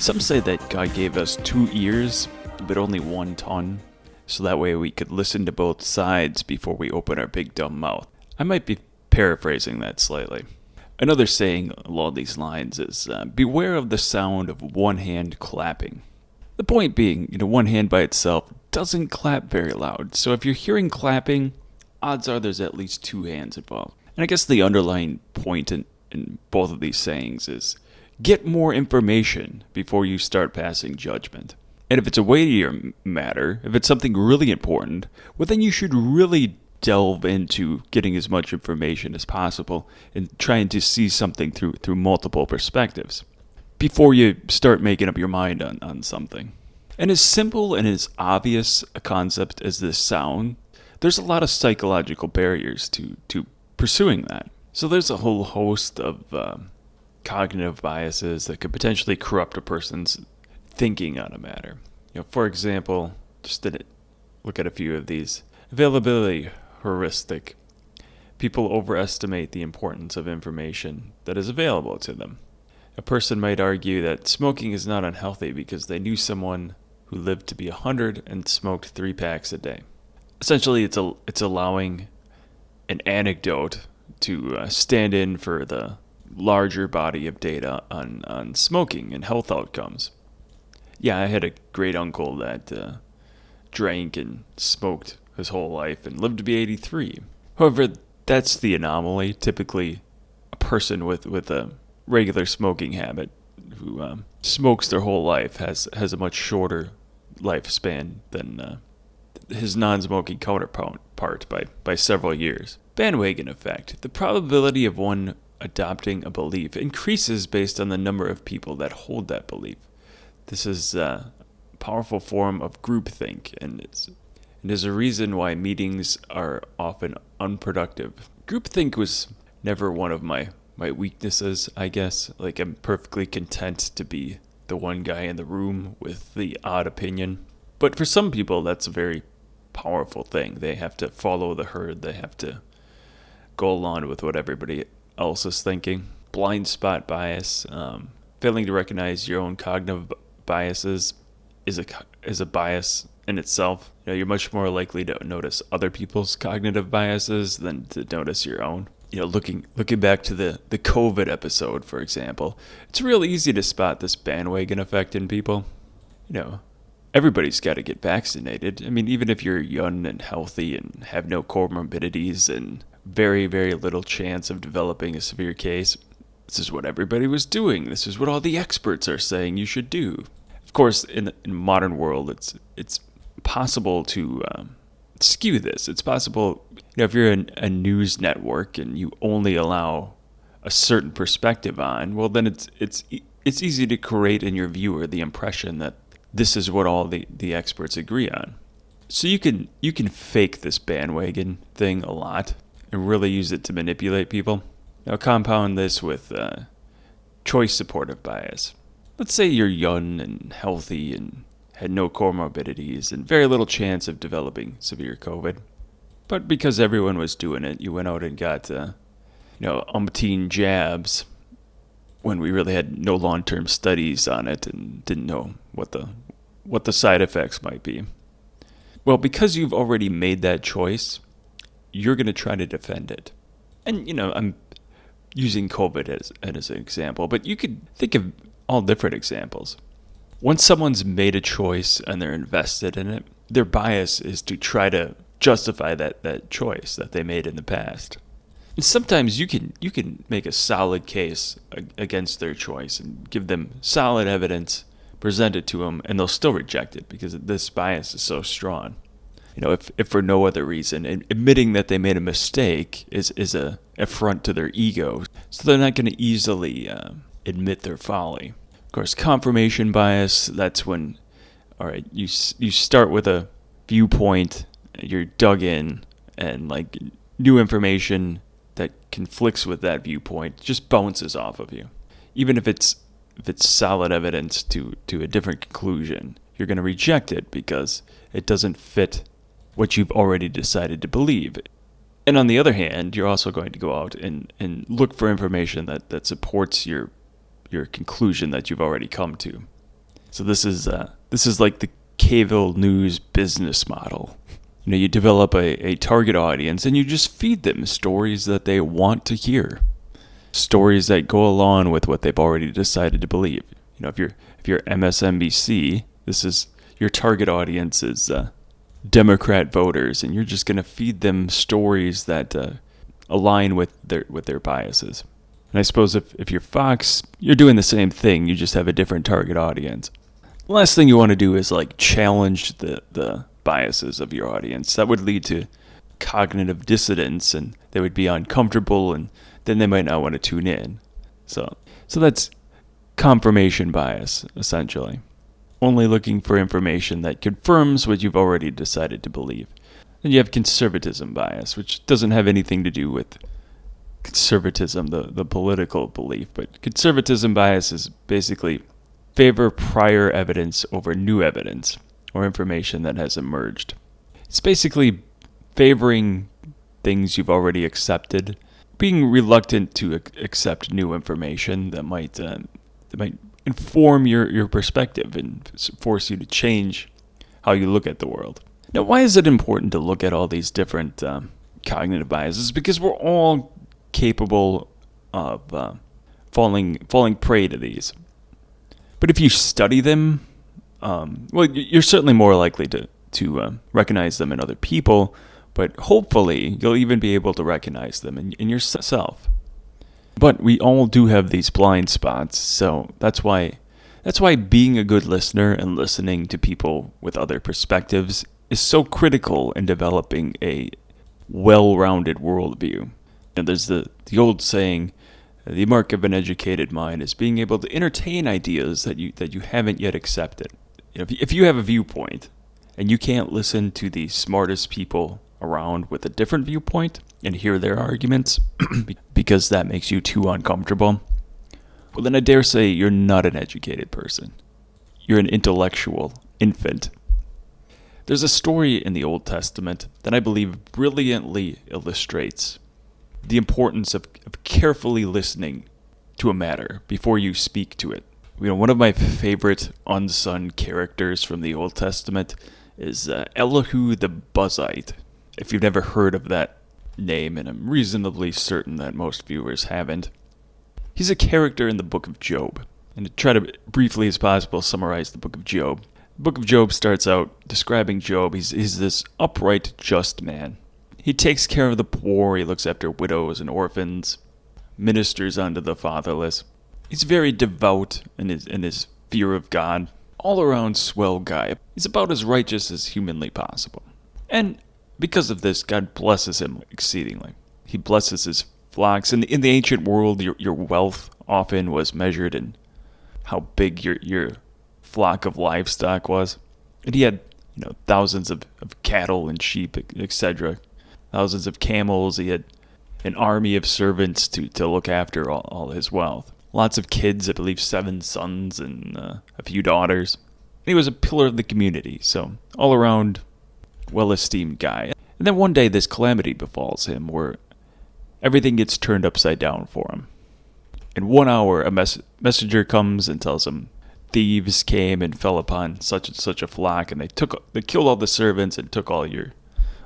Some say that God gave us 2 ears, but only one tongue, so that way we could listen to both sides before we open our big dumb mouth. I might be paraphrasing that slightly. Another saying along these lines is, beware of the sound of one hand clapping. The point being, one hand by itself doesn't clap very loud, so if you're hearing clapping, odds are there's at least two hands involved. And I guess the underlying point in both of these sayings is, get more information before you start passing judgment. And if it's a weightier matter, if it's something really important, well then you should really delve into getting as much information as possible and trying to see something through multiple perspectives before you start making up your mind on something. And as simple and as obvious a concept as this sound, there's a lot of psychological barriers to pursuing that. So there's a whole host of cognitive biases that could potentially corrupt a person's thinking on a matter. For example, just to look at a few of these. Availability heuristic. People overestimate the importance of information that is available to them. A person might argue that smoking is not unhealthy because they knew someone who lived to be 100 and smoked 3 packs a day. Essentially, it's allowing an anecdote to stand in for the larger body of data on smoking and health outcomes. Yeah, I had a great uncle that drank and smoked his whole life and lived to be 83. However, that's the anomaly. Typically, a person with a regular smoking habit who smokes their whole life has a much shorter lifespan than his non-smoking counterpart by several years. Bandwagon effect. The probability of one adopting a belief increases based on the number of people that hold that belief. This is a powerful form of groupthink, and is a reason why meetings are often unproductive. Groupthink was never one of my weaknesses, I guess. Like, I'm perfectly content to be the one guy in the room with the odd opinion. But for some people, that's a very powerful thing. They have to follow the herd. They have to go along with what everybody else is thinking. Blind spot bias, failing to recognize your own cognitive biases is a bias in itself. You're much more likely to notice other people's cognitive biases than to notice your own. Looking back to the COVID episode, for example, it's real easy to spot this bandwagon effect in people. Everybody's got to get vaccinated. I mean, even if you're young and healthy and have no comorbidities and very, very little chance of developing a severe case, this is what everybody was doing. This is what all the experts are saying you should do. Of course, in the modern world, it's possible to skew this. It's possible, if you're a news network and you only allow a certain perspective on, well, then it's easy to create in your viewer the impression that this is what all the experts agree on. So you can fake this bandwagon thing a lot and really use it to manipulate people. Now compound this with choice supportive bias. Let's say you're young and healthy and had no comorbidities and very little chance of developing severe COVID. But because everyone was doing it, you went out and got umpteen jabs when we really had no long-term studies on it and didn't know what the side effects might be. Well, because you've already made that choice, you're going to try to defend it. And, I'm using COVID as an example, but you could think of all different examples. Once someone's made a choice and they're invested in it, their bias is to try to justify that choice that they made in the past. And sometimes you can make a solid case against their choice and give them solid evidence, present it to them, and they'll still reject it because this bias is so strong. If for no other reason, admitting that they made a mistake is a affront to their ego, so they're not going to easily admit their folly. Of course, confirmation bias, that's when, all right, you start with a viewpoint, you're dug in, and like new information that conflicts with that viewpoint just bounces off of you. Even if it's solid evidence to a different conclusion, you're going to reject it because it doesn't fit what you've already decided to believe. And on the other hand, you're also going to go out and look for information that supports your conclusion that you've already come to. So this is like the cable news business model. You develop a target audience and you just feed them stories that they want to hear. Stories that go along with what they've already decided to believe. If you're MSNBC, this is your target audience is Democrat voters, and you're just going to feed them stories that align with their biases. And I suppose if you're Fox, you're doing the same thing. You just have a different target audience. The last thing you want to do is challenge the biases of your audience. That would lead to cognitive dissonance, and they would be uncomfortable, and then they might not want to tune in. So that's confirmation bias, essentially. Only looking for information that confirms what you've already decided to believe. Then you have conservatism bias, which doesn't have anything to do with conservatism, the political belief, but conservatism bias is basically favor prior evidence over new evidence or information that has emerged. It's basically favoring things you've already accepted, being reluctant to accept new information that might inform your perspective and force you to change how you look at the world. Now, why is it important to look at all these different cognitive biases? Because we're all capable of falling prey to these. But if you study them, you're certainly more likely to recognize them in other people, but hopefully you'll even be able to recognize them in yourself. But we all do have these blind spots, so that's why being a good listener and listening to people with other perspectives is so critical in developing a well-rounded worldview. And there's the old saying, the mark of an educated mind is being able to entertain ideas that you haven't yet accepted. If you have a viewpoint and you can't listen to the smartest people around with a different viewpoint and hear their arguments because that makes you too uncomfortable, well, then I dare say you're not an educated person. You're an intellectual infant. There's a story in the Old Testament that I believe brilliantly illustrates the importance of carefully listening to a matter before you speak to it. One of my favorite unsung characters from the Old Testament is Elihu the Buzzite. If you've never heard of that name, and I'm reasonably certain that most viewers haven't, he's a character in the book of Job. And to try to briefly as possible summarize the book of Job. The book of Job starts out describing Job. He's this upright, just man. He takes care of the poor, he looks after widows and orphans, ministers unto the fatherless. He's very devout in his fear of God. All around swell guy. He's about as righteous as humanly possible. And because of this, God blesses him exceedingly. He blesses his flocks. In the ancient world, your wealth often was measured in how big your flock of livestock was. And he had thousands of cattle and sheep, etc. Thousands of camels. He had an army of servants to look after all his wealth. Lots of kids, I believe 7 sons and a few daughters. And he was a pillar of the community, so all around well-esteemed guy. And then one day this calamity befalls him where everything gets turned upside down for him. In 1 hour, a messenger comes and tells him thieves came and fell upon such and such a flock, and they killed all the servants and took all your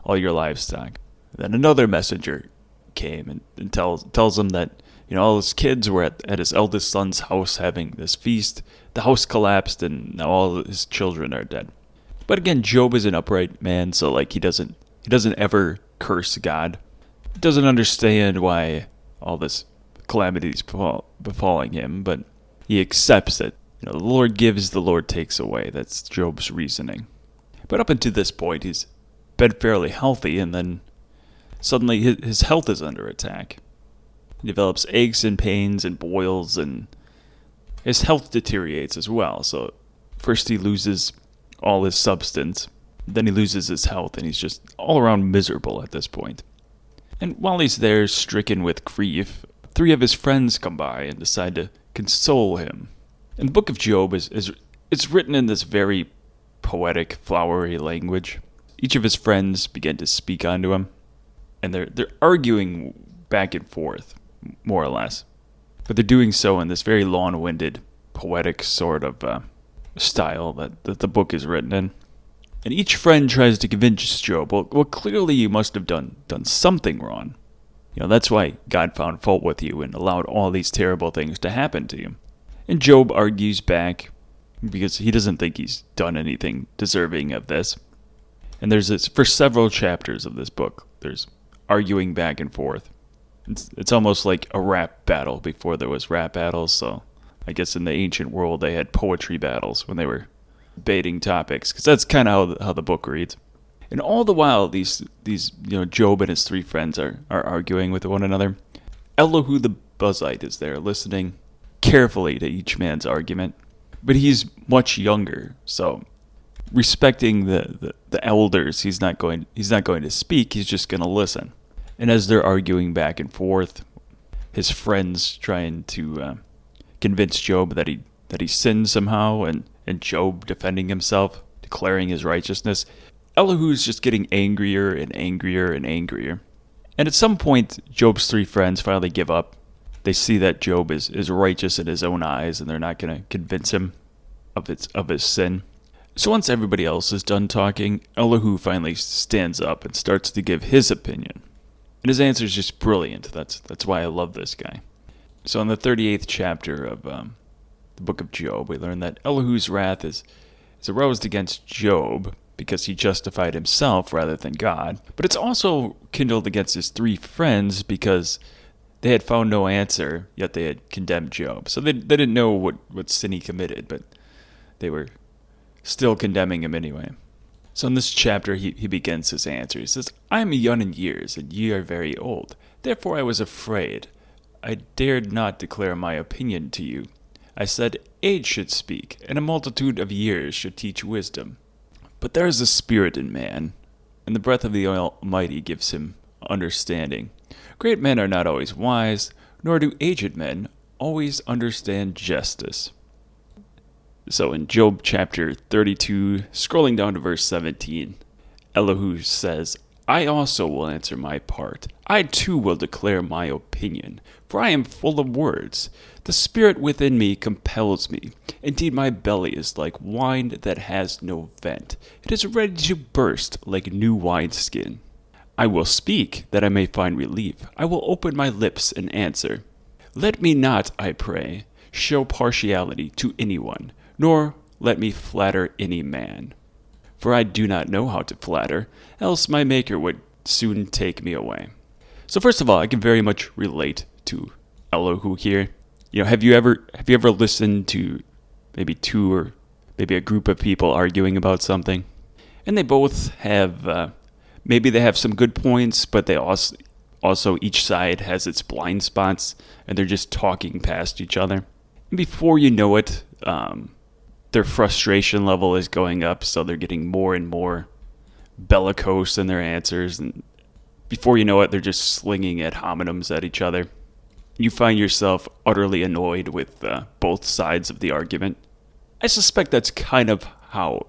livestock. Then another messenger came and tells him that all his kids were at his eldest son's house having this feast. The house collapsed and now all his children are dead. But again, Job is an upright man, so he doesn't ever curse God. He doesn't understand why all this calamity is befalling him, but he accepts it. The Lord gives, the Lord takes away. That's Job's reasoning. But up until this point, he's been fairly healthy, and then suddenly his health is under attack. He develops aches and pains and boils, and his health deteriorates as well. So first he loses all his substance, then he loses his health, and he's just all around miserable at this point. And while he's there, stricken with grief, 3 of his friends come by and decide to console him. And the book of Job it's written in this very poetic, flowery language. Each of his friends begin to speak onto him, and they're arguing back and forth, more or less. But they're doing so in this very long-winded, poetic sort of style that the book is written in. And each friend tries to convince Job, well, clearly you must have done something wrong. That's why God found fault with you and allowed all these terrible things to happen to you. And Job argues back because he doesn't think he's done anything deserving of this. And there's this, for several chapters of this book, there's arguing back and forth. It's almost like a rap battle before there was rap battles. So I guess in the ancient world they had poetry battles when they were debating topics, because that's kind of how the book reads. And all the while, these Job and his three friends are arguing with one another. Elihu the Buzite is there, listening carefully to each man's argument, but he's much younger, so respecting the elders, he's not going to speak. He's just going to listen. And as they're arguing back and forth, his friends trying to convince Job that he sinned somehow, and Job defending himself, declaring his righteousness. Elihu's just getting angrier and angrier and angrier. And at some point, Job's three friends finally give up. They see that Job is righteous in his own eyes, and they're not going to convince him of his sin. So once everybody else is done talking, Elihu finally stands up and starts to give his opinion. And his answer is just brilliant. That's why I love this guy. So in the 38th chapter of the book of Job, we learn that Elihu's wrath is aroused against Job because he justified himself rather than God. But it's also kindled against his three friends because they had found no answer, yet they had condemned Job. So they didn't know what sin he committed, but they were still condemning him anyway. So in this chapter, he begins his answer. He says, I am young in years, and ye are very old. Therefore I was afraid. I dared not declare my opinion to you. I said, age should speak, and a multitude of years should teach wisdom. But there is a spirit in man, and the breath of the Almighty gives him understanding. Great men are not always wise, nor do aged men always understand justice. So in Job chapter 32, scrolling down to verse 17, Elihu says, I also will answer my part. I too will declare my opinion, for I am full of words. The spirit within me compels me. Indeed, my belly is like wine that has no vent. It is ready to burst like new wineskin. I will speak, that I may find relief. I will open my lips and answer. Let me not, I pray, show partiality to anyone, nor let me flatter any man. For I do not know how to flatter, else my Maker would soon take me away. So first of all, I can very much relate to Elihu here. Have you ever listened to maybe two or maybe a group of people arguing about something, and they both have maybe they have some good points, but they also each side has its blind spots, and they're just talking past each other. And before you know it, their frustration level is going up, so they're getting more and more bellicose in their answers, and before you know it, they're just slinging ad hominems at each other. You find yourself utterly annoyed with both sides of the argument. I suspect that's kind of how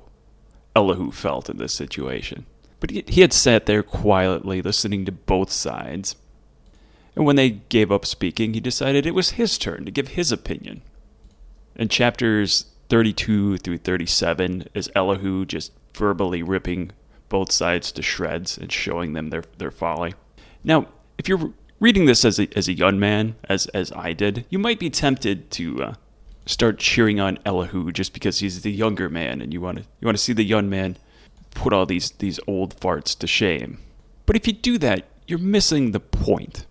Elihu felt in this situation. But he had sat there quietly listening to both sides, and when they gave up speaking, he decided it was his turn to give his opinion. In chapters 32 through 37 is Elihu just verbally ripping both sides to shreds and showing them their folly. Now, if you're reading this as a young man, as I did, you might be tempted to start cheering on Elihu just because he's the younger man, and you want to see the young man put all these old farts to shame. But if you do that, you're missing the point.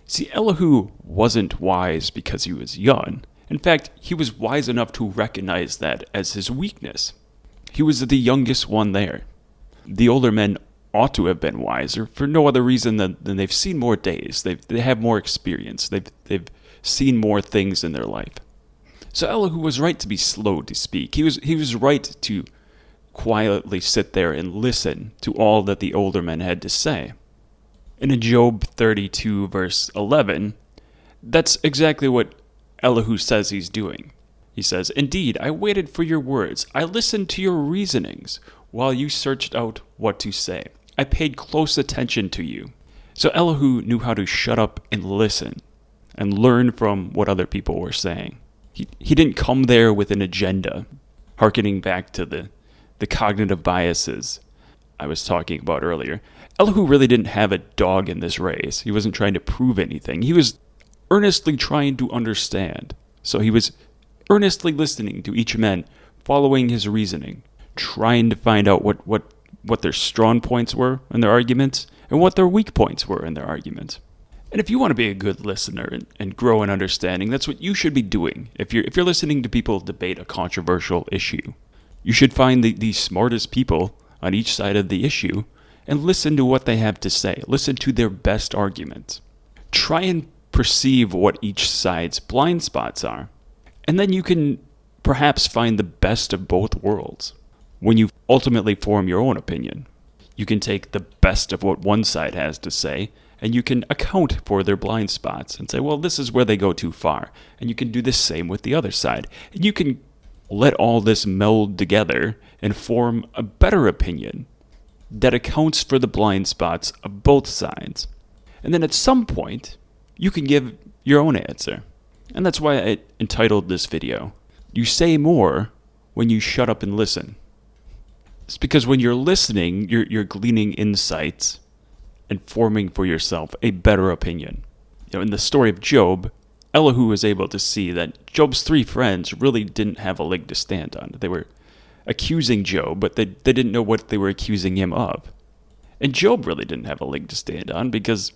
See, Elihu wasn't wise because he was young. In fact, he was wise enough to recognize that as his weakness. He was the youngest one there. The older men ought to have been wiser for no other reason than they've seen more days. They have more experience. They've seen more things in their life. So Elihu was right to be slow to speak. He was right to quietly sit there and listen to all that the older men had to say. And in Job 32 verse 11, that's exactly what Elihu says he's doing. He says, Indeed, I waited for your words. I listened to your reasonings while you searched out what to say. I paid close attention to you. So Elihu knew how to shut up and listen and learn from what other people were saying. He didn't come there with an agenda. Harkening back to the cognitive biases I was talking about earlier, Elihu really didn't have a dog in this race. He wasn't trying to prove anything. He was earnestly trying to understand. So he was earnestly listening to each man, following his reasoning, trying to find out what their strong points were in their arguments and what their weak points were in their arguments. And if you want to be a good listener and grow in understanding, that's what you should be doing. If you're listening to people debate a controversial issue, you should find the smartest people on each side of the issue and listen to what they have to say. Listen to their best arguments. Try and perceive what each side's blind spots are. And then you can perhaps find the best of both worlds. When you ultimately form your own opinion, you can take the best of what one side has to say, and you can account for their blind spots and say, well, this is where they go too far. And you can do the same with the other side. And you can let all this meld together and form a better opinion that accounts for the blind spots of both sides. And then at some point, you can give your own answer. And that's why I entitled this video, You Say More When You Shut Up and Listen. It's because when you're listening, you're gleaning insights and forming for yourself a better opinion. In the story of Job, Elihu was able to see that Job's three friends really didn't have a leg to stand on. They were accusing Job, but they didn't know what they were accusing him of. And Job really didn't have a leg to stand on because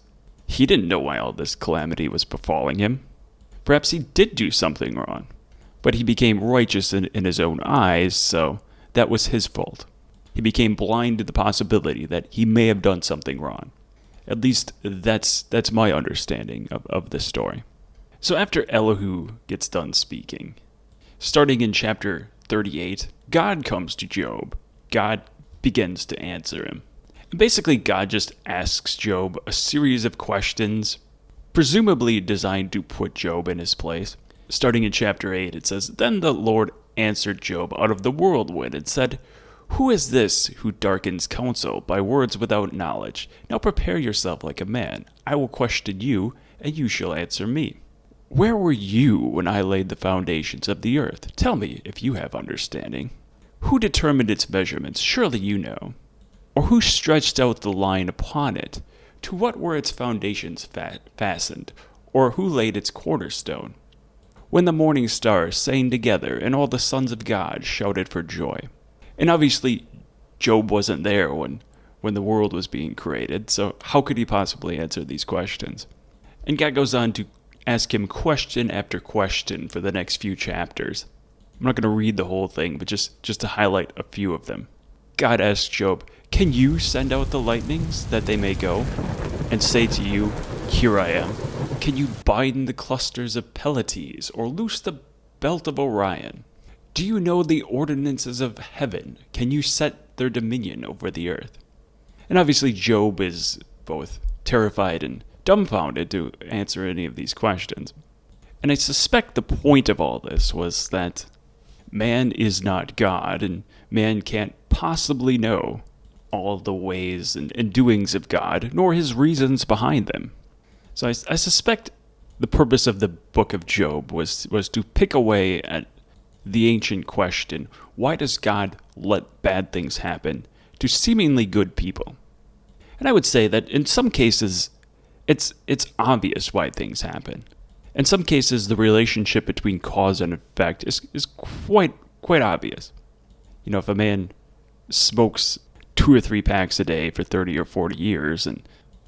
he didn't know why all this calamity was befalling him. Perhaps he did do something wrong, but he became righteous in his own eyes, so that was his fault. He became blind to the possibility that he may have done something wrong. At least that's my understanding of this story. So after Elihu gets done speaking, starting in chapter 38, God comes to Job. God begins to answer him. And basically, God just asks Job a series of questions, presumably designed to put Job in his place. Starting in chapter 8, it says, Then the Lord answered Job out of the whirlwind and said, Who is this who darkens counsel by words without knowledge? Now prepare yourself like a man. I will question you, and you shall answer me. Where were you when I laid the foundations of the earth? Tell me if you have understanding. Who determined its measurements? Surely you know. Or who stretched out the line upon it? To what were its foundations fastened? Or who laid its cornerstone? When the morning stars sang together, and all the sons of God shouted for joy. And obviously, Job wasn't there when the world was being created, so how could he possibly answer these questions? And God goes on to ask him question after question for the next few chapters. I'm not going to read the whole thing, but just to highlight a few of them. God asked Job, Can you send out the lightnings that they may go? And say to you, Here I am. Can you bind the clusters of Pleiades, or loose the belt of Orion? Do you know the ordinances of heaven? Can you set their dominion over the earth? And obviously Job is both terrified and dumbfounded to answer any of these questions. And I suspect the point of all this was that man is not God, and man can't possibly know all the ways and doings of God, nor his reasons behind them. So I suspect the purpose of the book of Job was to pick away at the ancient question, why does God let bad things happen to seemingly good people? And I would say that in some cases, it's obvious why things happen. In some cases, the relationship between cause and effect is quite obvious. If a man smokes 2 or 3 packs a day for 30 or 40 years and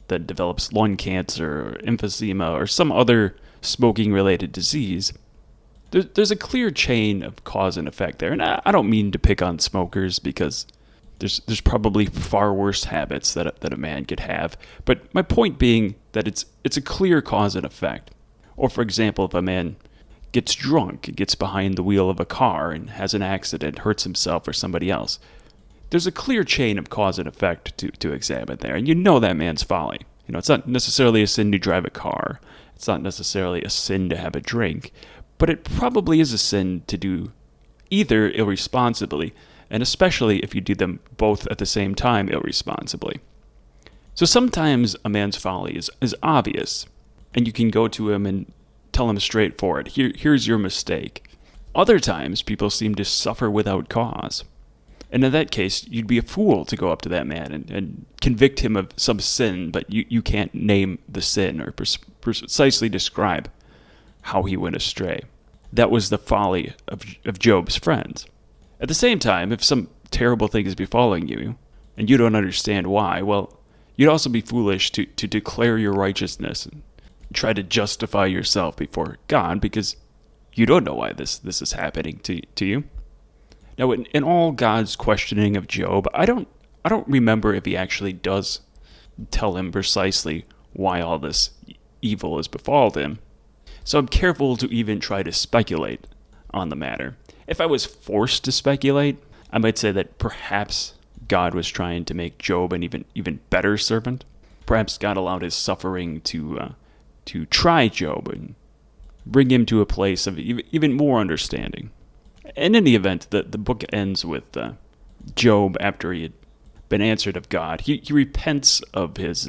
then develops lung cancer or emphysema or some other smoking-related disease, there's a clear chain of cause and effect there. And I don't mean to pick on smokers because there's probably far worse habits that a man could have. But my point being that it's a clear cause and effect. Or for example, if a man gets drunk, gets behind the wheel of a car and has an accident, hurts himself or somebody else, there's a clear chain of cause and effect to examine there. And that man's folly. It's not necessarily a sin to drive a car. It's not necessarily a sin to have a drink. But it probably is a sin to do either irresponsibly, and especially if you do them both at the same time irresponsibly. So sometimes a man's folly is obvious, and you can go to him and tell him straightforward, here's your mistake. Other times, people seem to suffer without cause. And in that case, you'd be a fool to go up to that man and convict him of some sin, but you can't name the sin or precisely describe how he went astray. That was the folly of Job's friends. At the same time, if some terrible thing is befalling you, and you don't understand why, well, you'd also be foolish to declare your righteousness and try to justify yourself before God, because you don't know why this is happening to you. Now, in all God's questioning of Job, I don't remember if he actually does tell him precisely why all this evil has befalled him. So I'm careful to even try to speculate on the matter. If I was forced to speculate, I might say that perhaps God was trying to make Job an even better servant. Perhaps God allowed his suffering to try Job and bring him to a place of even more understanding. In any event, the book ends with Job, after he had been answered of God, he repents of his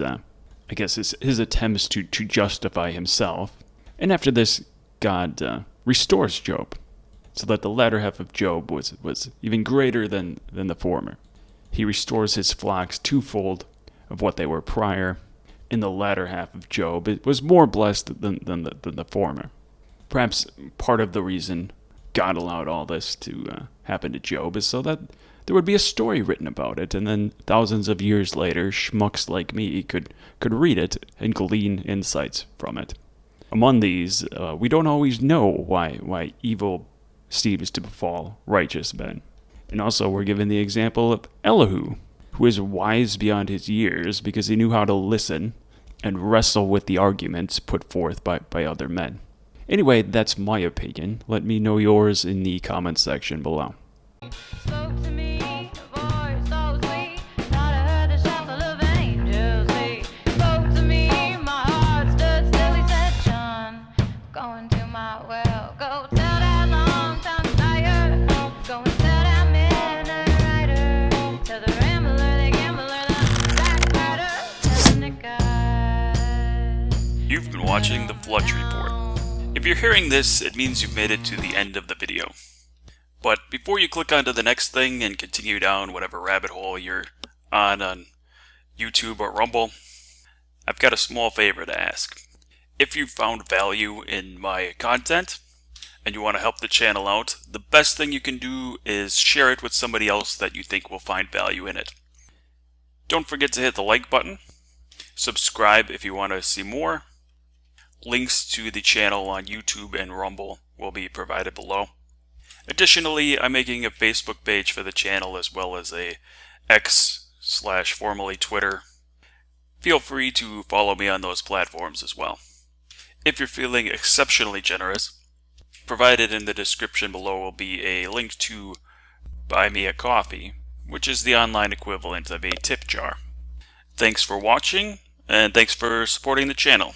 attempts to justify himself. And after this, God restores Job, so that the latter half of Job was even greater than the former. He restores his flocks twofold of what they were prior. In the latter half of Job, it was more blessed than the former. Perhaps part of the reason God allowed all this to happen to Job is so that there would be a story written about it, and then thousands of years later, schmucks like me could read it and glean insights from it. Among these, we don't always know why evil seems to befall righteous men. And also, we're given the example of Elihu, who is wise beyond his years because he knew how to listen and wrestle with the arguments put forth by other men. Anyway, that's my opinion. Let me know yours in the comments section below. Spoke to me, a voice so sweet. Thought I heard the shuffle of angels. He spoke to me, my heart stood still. He said, "John, going to my well. Go tell that long-time liar. Go and tell that midnight rider. Tell the rambler, the gambler, the backbiter. Tell the guy." You've been watching the Flutch Report. If you're hearing this, it means you've made it to the end of the video. But before you click onto the next thing and continue down whatever rabbit hole you're on YouTube or Rumble, I've got a small favor to ask. If you found value in my content and you want to help the channel out, the best thing you can do is share it with somebody else that you think will find value in it. Don't forget to hit the like button, subscribe if you want to see more. Links to the channel on YouTube and Rumble will be provided below. Additionally, I'm making a Facebook page for the channel as well as a X/formerly Twitter. Feel free to follow me on those platforms as well. If you're feeling exceptionally generous, provided in the description below will be a link to Buy Me a Coffee, which is the online equivalent of a tip jar. Thanks for watching, and thanks for supporting the channel.